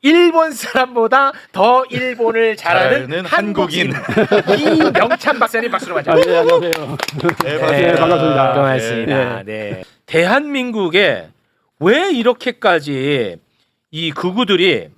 일본 사람보다 더 일본을 잘하는 한국인 이명찬 박사님 박수로 맞죠. 네, 안녕하세요. 네, 반갑습니다. 고맙습니다. 네. 대한민국에 왜 이렇게까지 이 극우들이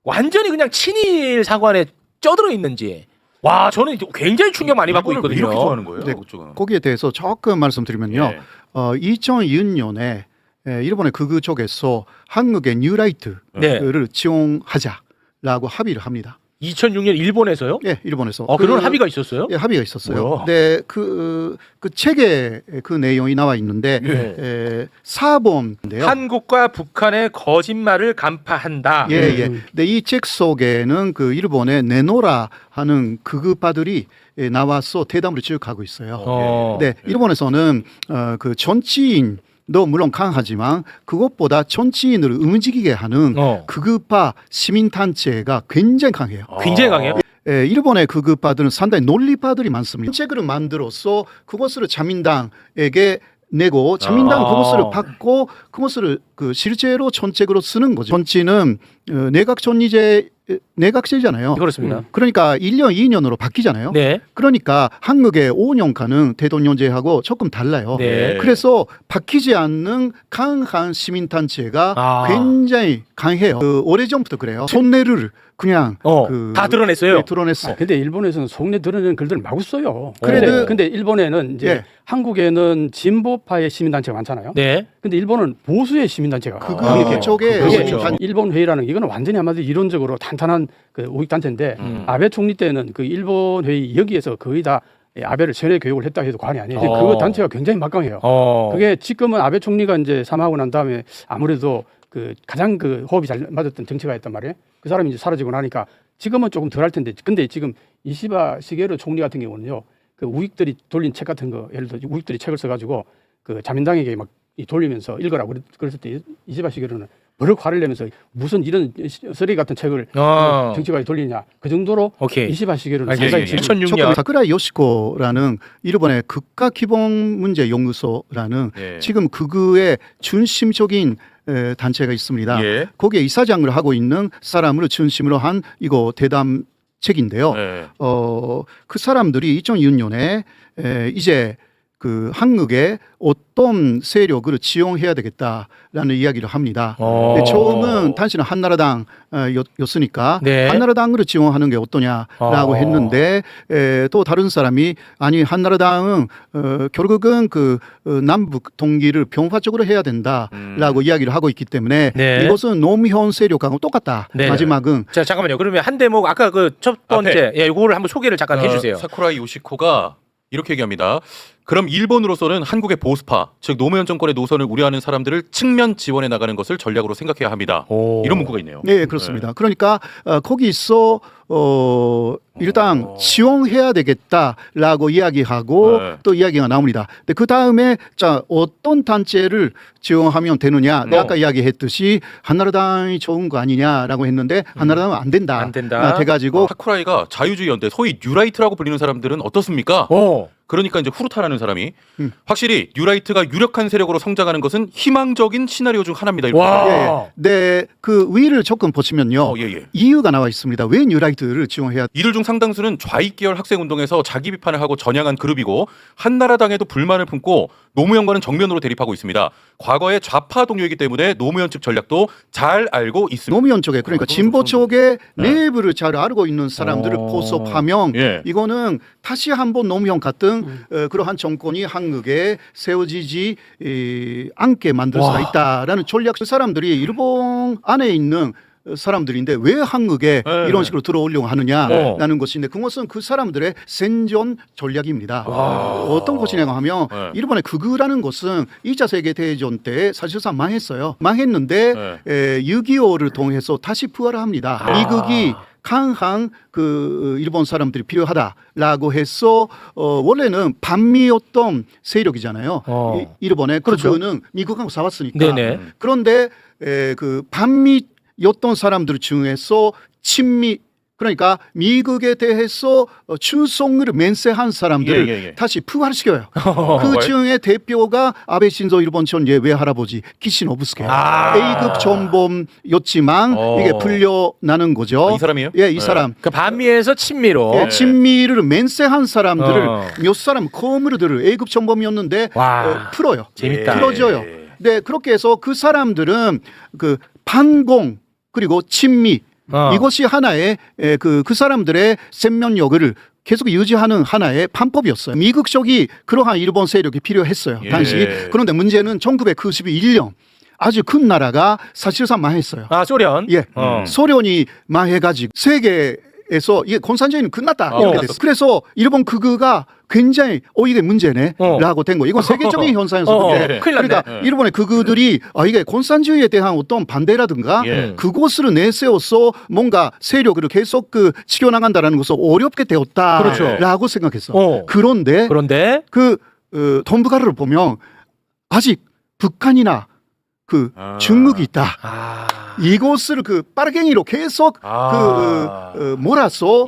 완전히 그냥 친일 사관에 쪄들어 있는지 와 저는 굉장히 충격 많이 받고 있거든요. 이렇게 좋아하는 거예요? 네, 그쪽은. 거기에 대해서 조금 말씀드리면요. 예. 2006년에 일본의 극우 쪽에서 한국의 뉴라이트를 네. 지원하자라고 합의를 합니다. 2006년 일본에서요? 예, 일본에서. 그런 합의가 있었어요? 예, 합의가 있었어요. 뭐야? 네, 그 책에 그 내용이 나와 있는데 예. 4번인데요. 한국과 북한의 거짓말을 간파한다. 예, 예. 근데 이 책 속에는 그 일본의 네노라 하는 극우파들이 나와서 대담으로 지적하고 있어요. 네, 일본에서는 그 정치인도 물론 강하지만 그것보다 정치인을 움직이게 하는 극우파 시민단체가 굉장히 강해요. 굉장히 강해요. 예, 일본의 극우파들은 상당히 논리파들이 많습니다. 책을 만들어서 그것을 자민당에게 내고 자민당 그것을 받고 그것을 그 실제로 정책으로 쓰는 거죠. 정치는 내각제잖아요. 그렇습니다. 그러니까 1년, 2년으로 바뀌잖아요. 네. 그러니까 한국의 5년간은 대통령제하고 조금 달라요. 네. 그래서 바뀌지 않는 강한 시민단체가 굉장히 강해요. 오래전부터 그래요. 손내를 그냥 다 드러냈어요. 네, 드러냈어. 근데 일본에서는 속내 드러내는 글들 마구 써요. 그래도- 근데 일본에는 이제 예. 한국에는 진보파의 시민단체가 많잖아요. 네. 근데 일본은 보수의 시민단체가 그 쪽에 그렇죠. 일본 회의라는 게 이거는 완전히 한마디로 이론적으로 탄탄한 그 우익단체인데 아베 총리 때는 그 일본 회의 여기에서 거의 다 아베를 세뇌 교육을 했다 해도 과언이 아니에요. 그 단체가 굉장히 막강해요. 그게 지금은 아베 총리가 이제 사망하고 난 다음에 아무래도 그 가장 그 호흡이 잘 맞았던 정치가였단 말이에요. 그 사람이 이제 사라지고 나니까 지금은 조금 덜 할 텐데 근데 지금 이시바 시게루 총리 같은 경우는요. 그 우익들이 돌린 책 같은 거 예를 들어 우익들이 책을 써가지고 그 자민당에게 막 돌리면서 읽으라 그랬을 때 이시바 시게루는 버럭 화를 내면서 무슨 이런 쓰레기 같은 책을 정치가에 돌리냐 그 정도로 이시바 시게루는 상당히 2006년 사쿠라 요시코라는 일본의 국가 기본 문제 연구소라는 지금 극우의 중심적인 단체가 있습니다. 예. 거기에 이사장을 하고 있는 사람을 중심으로 한 이거 대담 책인데요. 그 사람들이 2006년에 이제 그 한국의 어떤 세력을 지원해야 되겠다라는 이야기를 합니다. 근데 처음은 단순히 한나라당이었으니까 한나라당으로 지원하는 게 어떠냐라고 했는데 또 다른 사람이 아니 한나라당은 결국은 그 남북 통일을 병파적으로 해야 된다라고 이야기를 하고 있기 때문에 이것은 노무현 세력하고 똑같다. 마지막은 자 잠깐만요. 그러면 한 대목 아까 그 첫 번째 이거를 한번 소개를 잠깐 해주세요. 사쿠라 요시코가 이렇게 얘기합니다. 그럼 일본으로서는 한국의 보수파, 즉 노무현 정권의 노선을 우려하는 사람들을 측면 지원해 나가는 것을 전략으로 생각해야 합니다. 이런 문구가 있네요. 네, 그렇습니다. 그러니까 거기서 일단 지원해야 되겠다라고 이야기하고 또 이야기가 나옵니다. 근데 그 다음에 자 어떤 단체를 지원하면 되느냐? 내가 아까 이야기했듯이 한나라당이 좋은 거 아니냐라고 했는데 한나라당은 안 된다. 돼가지고 사쿠라이가 자유주의 연대, 소위 뉴라이트라고 불리는 사람들은 어떻습니까? 그러니까 이제 후르타라는 사람이 확실히 뉴라이트가 유력한 세력으로 성장하는 것은 희망적인 시나리오 중 하나입니다. 네, 그 위를 조금 보시면요. 이유가 나와 있습니다. 왜 뉴라이트를 지원해야? 이들 중 상당수는 좌익 계열 학생 운동에서 자기 비판을 하고 전향한 그룹이고 한나라당에도 불만을 품고 노무현과는 정면으로 대립하고 있습니다. 과거의 좌파 동료이기 때문에 노무현 측 전략도 잘 알고 있습니다. 노무현 쪽에 그러니까 진보 쪽의 내부를 잘 알고 있는 사람들을 포섭하면 이거는 다시 한번 노무현 같은 그러한 정권이 한국에 세워지지 않게 만들 수가 있다라는 전략. 그 사람들이 일본 안에 있는 사람들인데 왜 한국에 이런 식으로 들어오려고 하느냐라는 것인데 그것은 그 사람들의 생존 전략입니다. 어떤 것이냐고 하면 일본의 극우라는 것은 2차 세계대전 때 사실상 망했어요. 망했는데 6.25를 통해서 다시 부활합니다. 미국이 강한 그 일본 사람들이 필요하다라고 해서 원래는 반미였던 세력이잖아요. 일본에 그거는 미국하고 싸웠으니까. 그런데 그 반미였던 사람들 중에서 친미 그러니까 미국에 대해서 충성을 맹세한 사람들을 다시 부활시켜요. 그 중에 대표가 아베 신조 일본 전 외할아버지 키시노부스케. A급 전범이었지만 이게 풀려나는 거죠. 이 사람이에요? 예, 이 사람. 그 반미에서 친미로. 예, 친미를 맹세한 사람들을 몇 사람 거물들을 A급 전범이었는데 풀어요. 재밌다. 풀어줘요. 네, 그렇게 해서 그 사람들은 그 반공 그리고 친미 이것이 하나의 그 사람들의 생명력을 계속 유지하는 하나의 판법이었어요. 미국 쪽이 그러한 일본 세력이 필요했어요. 당시. 그런데 문제는 1991년 아주 큰 나라가 사실상 망했어요. 소련. 예, 소련이 망해가지고 세계에서 이게 공산주의는 끝났다 이렇게 됐어요. 그래서 일본 극우가 굉장히 이게 문제네라고 된 거. 이건 세계적인 현상에서 그러니까 일본의 극우들이 이게 공산주의에 대한 어떤 반대라든가 그것을 내세워서 뭔가 세력을 계속 지켜나간다라는 것을 어렵게 되었다라고 생각했어. 그런데 그 동북아를 보면 아직 북한이나 중국이 있다. 이것을 빠르갱이로 계속 몰아서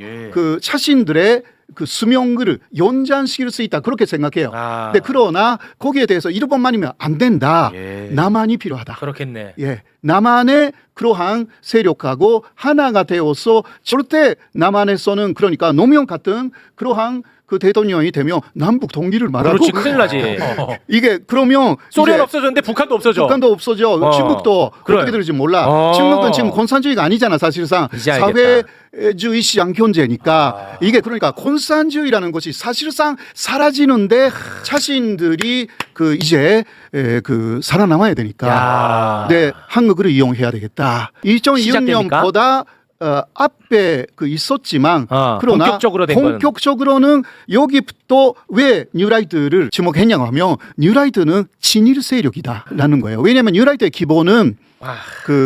자신들의 수명을 연장시킬 수 있다 그렇게 생각해요. 근데 그러나 거기에 대해서 일본만이면 안 된다. 남한이 필요하다. 그렇겠네. 예, 남한의 그러한 세력하고 하나가 되어서 절대 남한에서는 그러니까 노무현 같은 그러한 대통령이 되면 남북 통일을 말하고 그렇지, 큰일 나지. 이게 그러면 소련 없어졌는데 북한도 없어져. 북한도 없어져. 중국도 어떻게 될지 몰라. 중국은 지금 공산주의가 아니잖아. 사실상 사회주의 시장 경제니까 이게 그러니까 공산주의라는 것이 사실상 사라지는데 자신들이 이제 살아남아야 되니까 네, 한국을 이용해야 되겠다. 2006년보다 앞에 있었지만 그러나 본격적으로는 여기부터 왜 뉴라이트를 지목했냐고 하면 뉴라이트는 친일 세력이다라는 거예요. 왜냐하면 뉴라이트의 기본은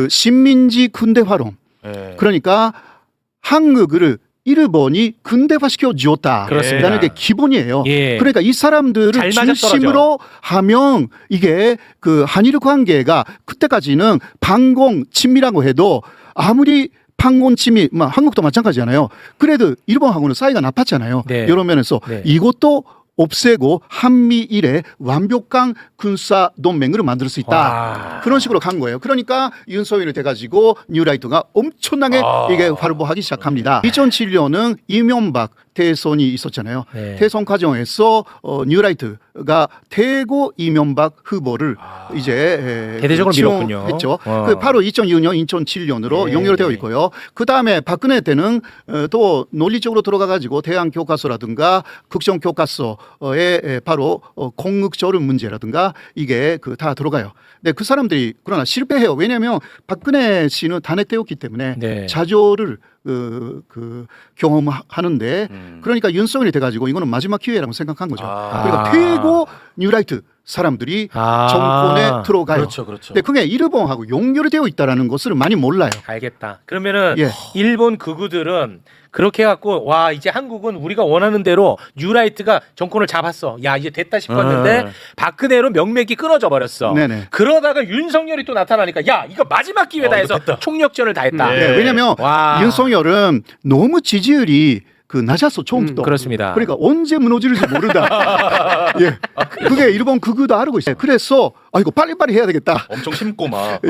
식민지 군대화론 그러니까 한국을 일본이 근대화시켜 주었다라는 게 기본이에요. 그러니까 이 사람들을 중심으로 하면 이게 한일 관계가 그때까지는 반공 친미라고 해도 아무리 판공 친미, 한국도 마찬가지잖아요. 그래도 일본하고는 사이가 나빴잖아요. 여러 면에서 이것도 없애고 한미일의 완벽한 군사 동맹을 만들 수 있다. 그런 식으로 간 거예요. 그러니까 윤석열이 돼가지고 뉴라이트가 엄청나게 이게 활보하기 시작합니다. 2007년은 이명박 대선이 있었잖아요. 대선 과정에서 뉴라이트가 대거 이명박 후보를 이제 대대적으로 밀었군요. 했죠. 바로 2006년, 2007년으로 연결되어 있고요. 그 다음에 박근혜 때는 또 논리적으로 들어가가지고 대한교과서라든가 국정교과서에 바로 공익적인 문제라든가 이게 다 들어가요. 네, 그 사람들이 그러나 실패해요. 왜냐하면 박근혜 씨는 탄핵되었기 때문에 좌절을 경험하는데 그러니까 윤석열이 돼가지고 이거는 마지막 기회라고 생각한 거죠. 그러니까 최고 뉴라이트 사람들이 정권에 들어가요. 그렇죠. 근데 그게 일본하고 연결되어 있다는 것을 많이 몰라요. 알겠다. 그러면은 일본 극우들은 그렇게 해갖고 이제 한국은 우리가 원하는 대로 뉴라이트가 정권을 잡았어. 야 이제 됐다 싶었는데 박근혜로 명맥이 끊어져 버렸어. 그러다가 윤석열이 또 나타나니까 야 이거 마지막 기회다 해서 총력전을 다했다. 왜냐하면 윤석열은 너무 지지율이 낮았어 처음부터. 그렇습니다. 그러니까 언제 무너질지 모른다. 그게 일본 극우도 알고 있어요. 그래서 이거 빨리빨리 해야 되겠다. 엄청 심고 막.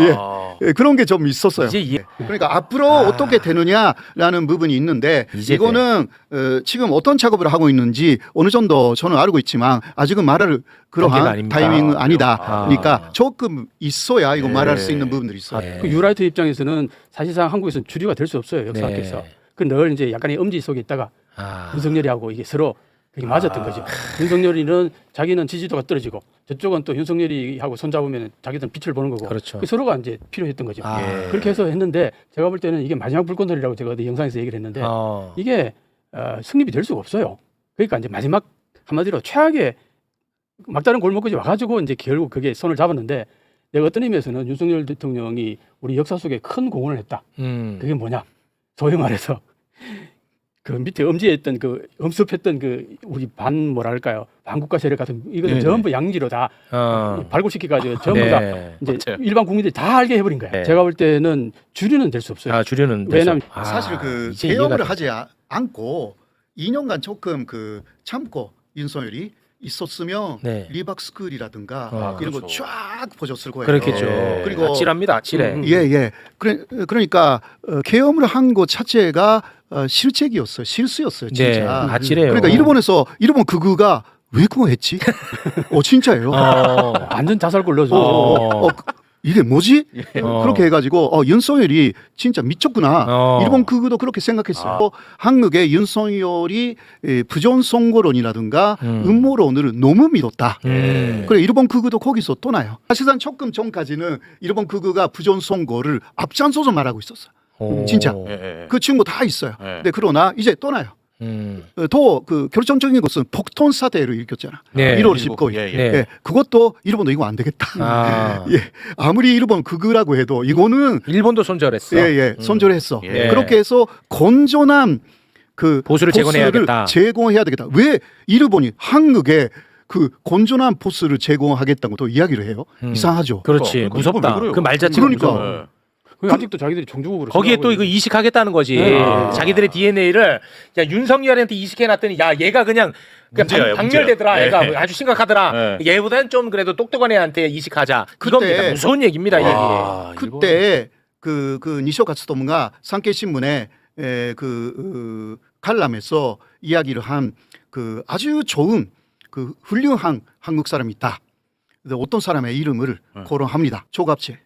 그런 게 좀 있었어요. 그러니까 앞으로 어떻게 되느냐라는 부분이 있는데 이거는 지금 어떤 작업을 하고 있는지 어느 정도 저는 알고 있지만 아직은 말할 그러한 타이밍은 아니다. 그러니까 조금 있어야 이거 말할 수 있는 부분들이 있어요. 그 유라이트 입장에서는 사실상 한국에서는 주류가 될 수 없어요. 역사학에서. 늘 이제 약간의 엄지 속에 있다가 윤석열이하고 이게 서로 맞았던 거죠. 윤석열이는 자기는 지지도가 떨어지고 저쪽은 또 윤석열이하고 손잡으면 자기들은 빛을 보는 거고 서로가 이제 필요했던 거죠. 그렇게 해서 했는데 제가 볼 때는 이게 마지막 불꽃놀이라고 제가 어디 영상에서 얘기를 했는데 이게 승립이 될 수가 없어요. 그러니까 이제 마지막 한마디로 최악의 막다른 골목까지 와가지고 이제 결국 그게 손을 잡았는데 내가 어떤 의미에서는 윤석열 대통령이 우리 역사 속에 큰 공헌을 했다. 그게 뭐냐? 소위 말해서 그 밑에 음지했던 그 엄습했던 그 우리 뭐랄까요 반국가 세력 같은 이거는 네네. 전부 양지로 다 발굴시켜가지고 전부 네. 다 이제 맞아요. 일반 국민들이 다 알게 해버린 거예요. 네. 제가 볼 때는 주류는 될 수 없어요. 아, 주류는 왜냐면 사실 그 이제 개혁을 이해가 하지 않고 2년간 조금 그 참고 윤석열이 있었으면 네. 리박스쿨이라든가 이런 그렇죠. 거 쫙 퍼졌을 거예요. 그렇겠죠. 예. 그리고 아찔합니다. 아찔해. 예. 그러니까 개혁을 한 것 자체가 실책이었어요. 실수였어요. 진짜. 네, 아찔해요. 그러니까 일본 극우가 왜 그거 했지? 진짜예요. 완전 자살골 넣어줘. 이게 뭐지? 어. 그렇게 해가지고 윤석열이 진짜 미쳤구나. 일본 극우도 그렇게 생각했어요. 한국의 윤석열이 부정선거론이라든가 음모론을 너무 믿었다. 그래 일본 극우도 거기서 또 나요. 사실상 조금 전까지는 일본 극우가 부정선거를 앞장서서 말하고 있었어요. 진짜. 그 친구 다 있어요. 근데 그러나 이제 또 나요. 더 그 결정적인 것은 폭톤 사태를 일으켰잖아. 네. 1월 19일. 네. 예, 그것도 일본도 이거 안 되겠다. 아. 예, 아무리 일본 극우라고 해도 이거는 일본도 손절했어. 손절했어. 예. 그렇게 해서 건전한 그 보수를 제공해야겠다. 제공해야 되겠다. 왜 일본이 한국에 그 건전한 보수를 제공하겠다고 또 이야기를 해요? 이상하죠. 그렇지. 그거 무섭다. 왜 그래요? 그 말 자체가 그러니까. 무서워. 아직도 자기들이 종주국으로 거기에 또 생각하고 이거 있는데. 이식하겠다는 거지. 자기들의 DNA를 야 윤석열한테 이식해놨더니 야 얘가 그냥 문제야, 박멸되더라. 문제야. 얘가 네. 아주 심각하더라. 네. 얘보다는 좀 그래도 똑똑한 애한테 이식하자. 그때- 이겁니다. 무서운 얘기입니다. 이게. 그때 그 니쇼 가츠토무가 산케 신문에 칼럼에서 이야기를 한 그 아주 좋은 그 훌륭한 한국 사람이 있다. 근데 어떤 사람의 이름을 거론합니다. 조갑제.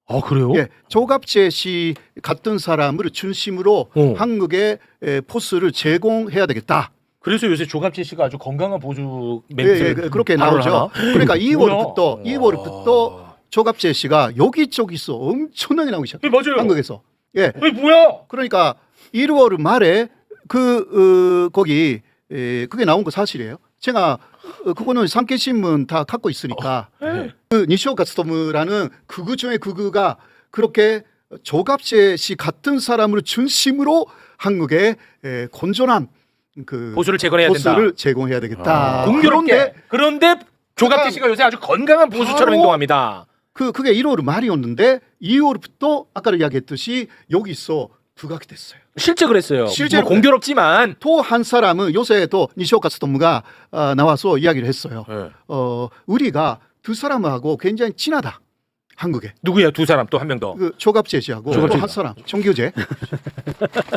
아 그래요? 예, 조갑제 씨 같은 사람을 중심으로 한국의 포스를 제공해야 되겠다. 그래서 요새 조갑재 씨가 아주 건강한 보수 예, 멘트를 그렇게 발언을 나오죠. 하나? 그러니까 뭐야? 2월부터 조갑제 씨가 여기저기서 엄청나게 나오기 시작. 네, 맞아요. 한국에서. 예. 뭐야? 그러니까 1월 말에 거기 그게 나온 거 사실이에요. 제가 그거는 산케 신문 다 갖고 있으니까 그 니쇼 가츠토무라는 극우 중에 극우가 그렇게 조갑제 씨 같은 사람을 중심으로 한국의 건전한 그 보수를 제공해야 된다. 보수를 제공해야 되겠다. 공교롭게. 그런데 조갑재 씨가 요새 아주 건강한 보수처럼 바로 행동합니다. 그게 1월 말이었는데 2월부터 아까 이야기했듯이 여기서 부각이 됐어요. 실제 그랬어요. 실제로 뭐 공교롭지만 또 한 사람은 요새 또 니쇼 가츠토무가 나와서 이야기를 했어요. 네. 우리가 두 사람하고 굉장히 친하다. 한국에. 누구야? 두 사람 또 한 명 더. 그 조갑재 씨하고 또 한 사람 정규재.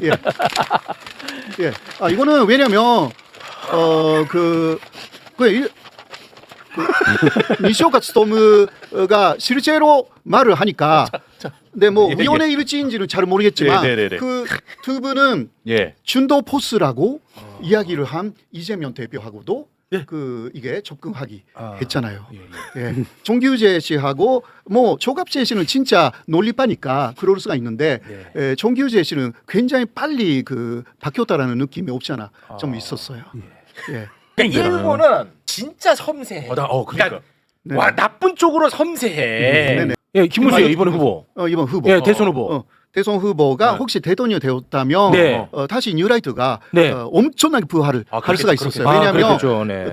예. 예. 이거는 왜냐면 니쇼 가츠토무가 실제로 말을 하니까 근데 뭐 위원회 일지인지는 잘 모르겠지만 네. 그 두 분은 예. 준도 포스라고 이야기를 한 이재명 대표하고도 그 이게 접근하기 했잖아요. 예. 정규재 씨하고 뭐 조갑재 씨는 진짜 논리파니까 그럴 수가 있는데 정규재 씨는 굉장히 빨리 그 바뀌었다라는 느낌이 없지 않아 좀 있었어요. 예. 그러니까 일본은 진짜 섬세해. 그러니까. 네. 와 나쁜 쪽으로 섬세해. 네네. 예, 김문수 이번 후보. 이번 후보. 예, 대선 후보. 대선 후보가 혹시 대통령이 되었다면 네. 다시 뉴라이트가 네. 엄청나게 부활을 할 수가 있었어요. 왜냐하면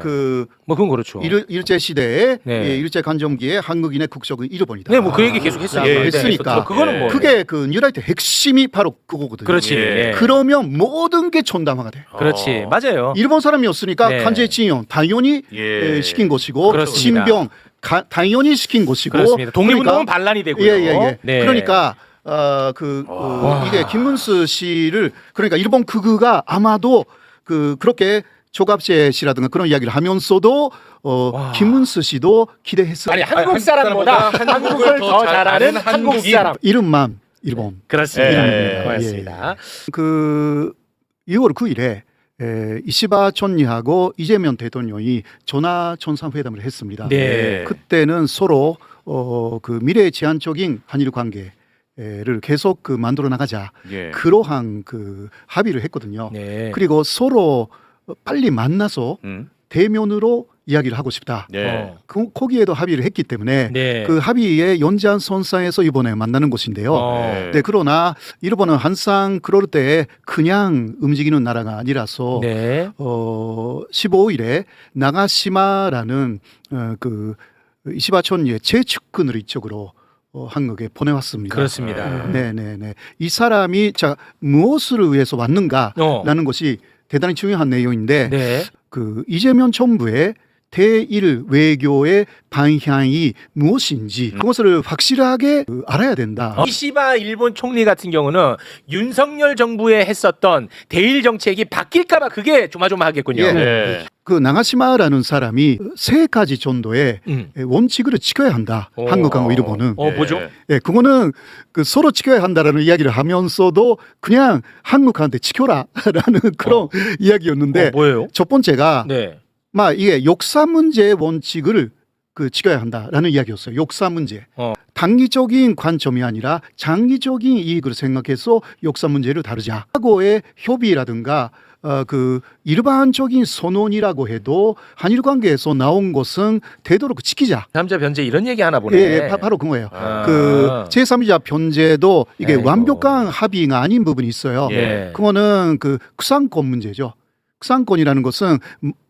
그 뭐 그건 그렇죠. 일제 시대에 네. 일제 간점기에 한국인의 국적을 잃어버리다. 네, 뭐 그 얘기 계속 했어요. 라고 네, 했으니까 뭐 그거는 뭐 그게 그 뉴라이트 핵심이 바로 그거거든요. 그렇지. 예. 그러면 모든 게 전담화가 돼. 그렇지. 맞아요. 일본 사람이었으니까 네. 간제치용 당연히 예. 시킨 것이고 그렇습니다. 신병 당연히 시킨 것이고 그렇습니다. 독립운동은 그러니까 반란이 되고요. 예. 네. 그러니까 이게 김문수 씨를 그러니까 일본 극우가 아마도 그렇게 조갑재 씨라든가 그런 이야기를 하면서도 김문수 씨도 기대했어요. 아니 한국 사람보다 한국을 더 잘하는 한국 사람. 이름만 일본. 그렇습니다. 예. 고맙습니다. 그 2월 9일에 이시바 촌리하고 이재명 대통령이 전화 정상회담을 했습니다. 네. 그때는 서로 그 미래 제한적인 한일 관계를 계속 그 만들어 나가자 예. 그러한 그 합의를 했거든요. 네. 그리고 서로 빨리 만나서 대면으로 이야기를 하고 싶다. 네. 거기에도 합의를 했기 때문에 네. 그 합의의 연장선상에서 이번에 만나는 것인데요. 네. 네, 그러나 일본은 항상 그럴 때 그냥 움직이는 나라가 아니라서 네. 15일에 나가시마라는 그 이시바촌의 제측근을 이쪽으로 한국에 보내왔습니다. 그렇습니다. 네네네. 이 사람이 자 무엇을 위해서 왔는가라는 것이 대단히 중요한 내용인데 네. 그 이재명 정부의 대일 외교의 방향이 무엇인지 그것을 확실하게 알아야 된다. 이시바 일본 총리 같은 경우는 윤석열 정부에 했었던 대일 정책이 바뀔까봐 그게 조마조마하겠군요. 예. 네. 그 나가시마라는 사람이 세 가지 정도의 원칙을 지켜야 한다. 한국하고 일본은. 뭐죠? 예, 그거는 그 서로 지켜야 한다라는 이야기를 하면서도 그냥 한국한테 지켜라라는 그런 이야기였는데 뭐예요? 첫 번째가 네. 막 이게 역사 문제의 원칙을 그 지켜야 한다라는 이야기였어요. 역사 문제. 단기적인 관점이 아니라 장기적인 이익을 생각해서 역사 문제를 다루자. 과거의 협의라든가 그 일반적인 선언이라고 해도 한일 관계에서 나온 것은 되도록 지키자. 남자 변제 이런 얘기 하나 보네. 예, 바로 그거예요. 그 제3자 변제도 이게 아이고. 완벽한 합의가 아닌 부분이 있어요. 예. 그거는 그 구상권 문제죠. 구상권이라는 것은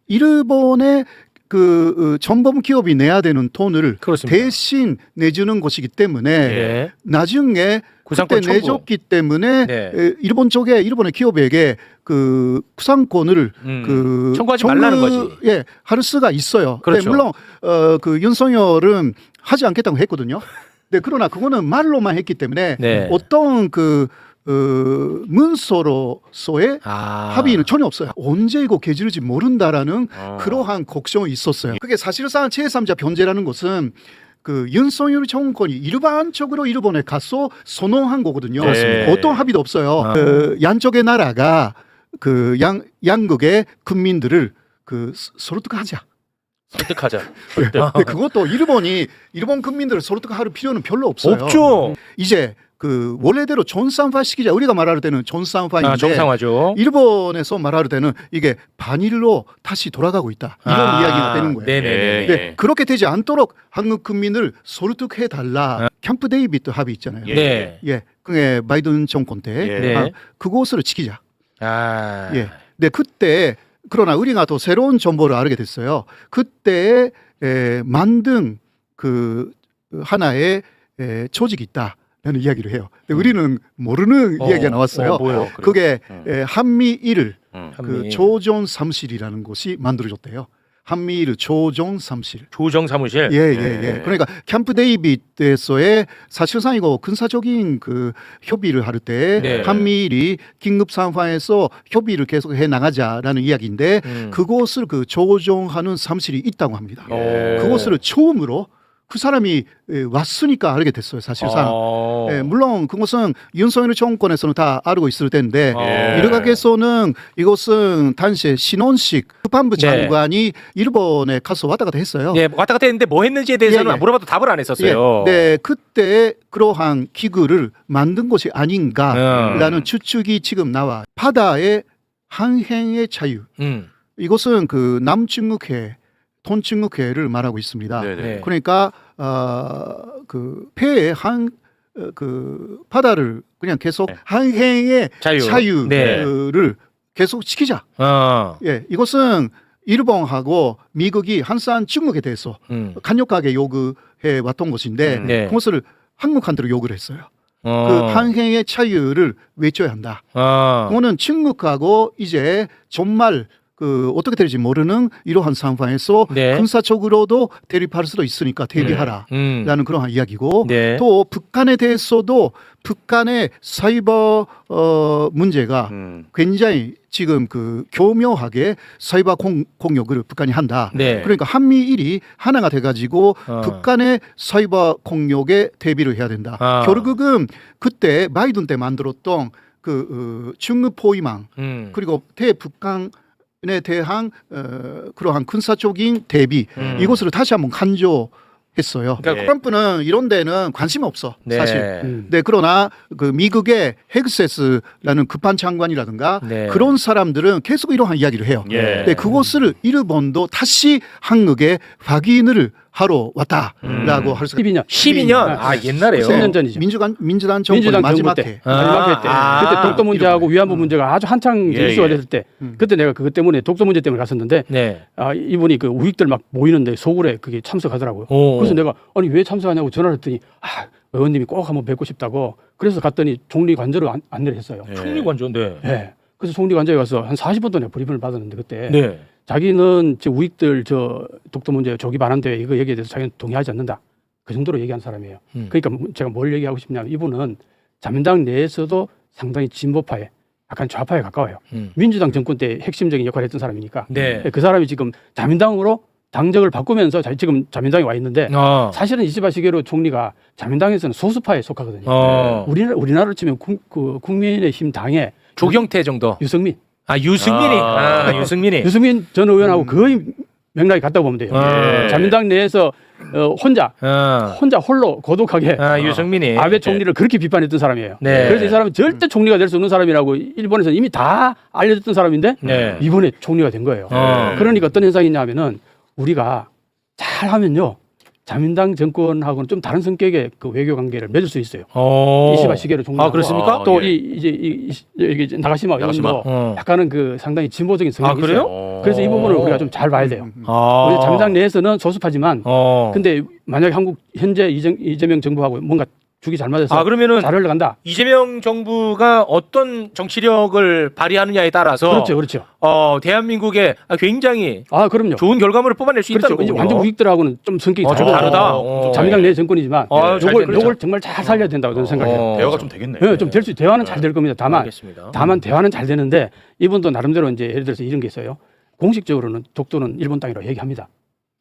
일본의 그 전범 기업이 내야 되는 돈을 그렇습니다. 대신 내주는 것이기 때문에 예. 나중에 구상권 그때 청구. 내줬기 때문에 네. 일본 쪽에 일본의 기업에게 그 구상권을 그 청구하지 말라는 거지. 예, 할 수가 있어요. 그렇죠. 네, 물론 그 윤석열은 하지 않겠다고 했거든요. 네, 그러나 그거는 말로만 했기 때문에 네. 어떤 그 문서로서의 합의는 전혀 없어요. 언제 이거 개질지 모른다라는 그러한 걱정이 있었어요. 그게 사실상 제3자 변제라는 것은 그 윤석열 정권이 일반적으로 일본에 가서 선언한 거거든요. 네. 어떤 합의도 없어요. 양쪽의 나라가 그 양국의 국민들을 그 설득하자. 설득하자. 근데 그것도 일본 국민들을 설득할 필요는 별로 없어요. 없죠. 이제 그 원래대로 전산화 시키자. 우리가 말할 때는 전산화인데 정상화죠. 일본에서 말할 때는 이게 반일로 다시 돌아가고 있다. 이런 이야기가 되는 거예요. 네네네. 네, 그렇게 되지 않도록 한국 국민을 설득해 달라. 캠프 데이비드 합의 있잖아요. 네. 예, 그게 바이든 정권 때 네. 그것을 지키자. 아. 예. 네, 그때 그러나 우리가 또 새로운 정보를 알게 됐어요. 그때 만든 그 하나의 조직이 있다라는 이야기를 해요. 근데 우리는 모르는 이야기가 나왔어요. 뭐예요? 그게 한미일 그 한미. 조정 사무실이라는 곳이 만들어졌대요. 한미일 조정 사무실. 조정 사무실. 예. 그러니까 캠프 데이비드에서의 사실상 이거 군사적인 그 협의를 할 때 네. 한미일이 긴급 상황에서 협의를 계속 해 나가자라는 이야기인데 그것을 그 조정하는 사무실이 있다고 합니다. 그것을 처음으로 그 사람이 왔으니까 알게 됐어요. 사실상. 예, 물론 그것은 윤석열 정권에서는 다 알고 있을 텐데 일각에서는 이것은 당시에 신원식 국방부 장관이 일본에 가서 왔다 갔다 했어요. 네, 왔다 갔다 했는데 뭐 했는지에 대해서는 예. 물어봐도 답을 안 했었어요. 네, 그때 그러한 기구를 만든 것이 아닌가라는 추측이 지금 나와. 바다의 항행의 자유. 이것은 그 남중국해, 동중국해를 말하고 있습니다. 네네. 그러니까 그 폐의 그 바다를 그냥 계속 항행의 자유를 네. 계속 지키자. 예, 이것은 일본하고 미국이 항상 중국에 대해서 강력하게 요구해 왔던 것인데 네. 그것을 한국한테로 요구를 했어요. 그 항행의 자유를 외쳐야 한다. 그거는 중국하고 이제 정말 그 어떻게 될지 모르는 이러한 상황에서 네. 군사적으로도 대립할 수도 있으니까 대비하라라는 그런 이야기고 네. 또 북한에 대해서도 북한의 사이버 문제가 굉장히 지금 그 교묘하게 사이버 공격을 북한이 한다. 네. 그러니까 한미일이 하나가 돼가지고 북한의 사이버 공격에 대비를 해야 된다. 결국은 그때 바이든 때 만들었던 그 중국 포위망 그리고 대북한 에 대한 그러한 군사적인 대비 이것을 다시 한번 강조해 했어요. 그러니까 트럼프는 이런 데는 관심 없어 네. 사실. 네, 그러나 그 미국의 헤그세스라는 급한 장관이라든가 네. 그런 사람들은 계속 이러한 이야기를 해요. 예. 네, 그것을 일본도 다시 한국에 확인을 하러 왔다라고 할 수. 12년. 12년? 아, 옛날에요. 10년 전이죠. 민주당 정권 민주당 마지막 정부 해. 때. 마지막 때. 그때 독도 문제하고 위안부 문제가 아주 한창 예, 이슈가 예. 됐을 때 그때 내가 그것 때문에 독도 문제 때문에 갔었는데 네. 이분이 그 우익들 막 모이는데 서울에 그게 참석하더라고요. 오. 그래서 내가 아니 왜 참석하냐고 전화를 했더니 의원님이 꼭 한번 뵙고 싶다고 그래서 갔더니 총리 관저로 안내를 했어요. 총리관조인데. 네. 그래서 총리 관저에 가서 한 40분 동안 브리핑을 받았는데 그때 네. 자기는 저 우익들 저 독도 문제 조기 반환 대회 이거 얘기에 대해서 자기는 동의하지 않는다. 그 정도로 얘기한 사람이에요. 그러니까 제가 뭘 얘기하고 싶냐면 이분은 자민당 내에서도 상당히 진보파에 약간 좌파에 가까워요. 민주당 정권 때 핵심적인 역할을 했던 사람이니까 네. 그 사람이 지금 자민당으로 당적을 바꾸면서 지금 자민당에 와 있는데 사실은 이시바 시게로 총리가 자민당에서는 소수파에 속하거든요. 우리나라로 치면 국민의힘 당의 조경태 정도. 유승민 유승민이. 유승민 전 의원하고 거의 맥락이 같다고 보면 돼요. 자민당 내에서 혼자 홀로 고독하게 유승민이. 아베 총리를 그렇게 비판했던 사람이에요. 네. 그래서 이 사람은 절대 총리가 될 수 없는 사람이라고 일본에서 이미 다 알려졌던 사람인데 네. 이번에 총리가 된 거예요. 그러니까 어떤 현상이냐면은 우리가 잘하면요 자민당 정권하고는 좀 다른 성격의 그 외교 관계를 맺을 수 있어요. 이시바 시게로 총리. 그렇습니까? 또 예. 이제 나가시마 의원도 약간은 그 상당히 진보적인 성향이 그래요? 있어요. 그래서 이 부분을 우리가 좀 잘 봐야 돼요. 우리 자민당 내에서는 소수파지만 근데 만약에 한국 현재 이재명 정부하고 뭔가 죽이 잘 맞아서 그러면은 잘 흘러간다. 이재명 정부가 어떤 정치력을 발휘하느냐에 따라서 그렇죠. 대한민국에 굉장히 그럼요. 좋은 결과물을 뽑아낼 수 그렇죠. 있다는 거군요. 완전 우익들하고는 좀 성격이 좀 다르다. 자민당 내 정권이지만 잘 요걸 정말 잘 살려야 된다고 저는 생각해요. 대화가 좀 되겠네. 네, 좀 될 수 대화는 잘 될 겁니다. 알겠습니다. 다만 대화는 잘 되는데 이분도 나름대로 이제 예를 들어서 이런 게 있어요. 공식적으로는 독도는 일본 땅이라고 얘기합니다.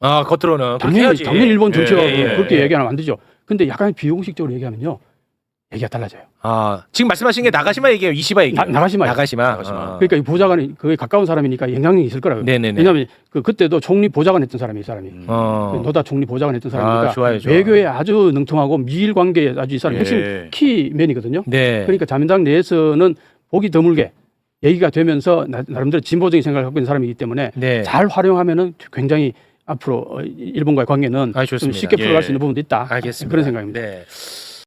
겉으로는 당연히 일본 정치가 그렇게 예. 얘기하면 안 되죠. 근데 약간 비공식적으로 얘기하면요. 얘기가 달라져요. 지금 말씀하신 게 나가시마 얘기예요, 이시바 얘기예요? 나가시마. 나가시마. 그러니까 이 보좌관이 그에 가까운 사람이니까 영향력이 있을 거라고요. 네네네. 왜냐하면 그때도 총리 보좌관 했던 사람이 이 사람이. 노다 총리 보좌관 했던 사람이니까 좋아요. 외교에 아주 능통하고 미일 관계에 아주 이 사람 핵심 키맨이거든요. 네. 그러니까 자민당 내에서는 보기 드물게 얘기가 되면서 나름대로 진보적인 생각을 갖고 있는 사람이기 때문에 네. 잘 활용하면은 굉장히 앞으로 일본과의 관계는 좀 좋습니다. 쉽게 풀어갈 수 있는 부분도 있다. 알겠습니다. 그런 생각입니다. 네.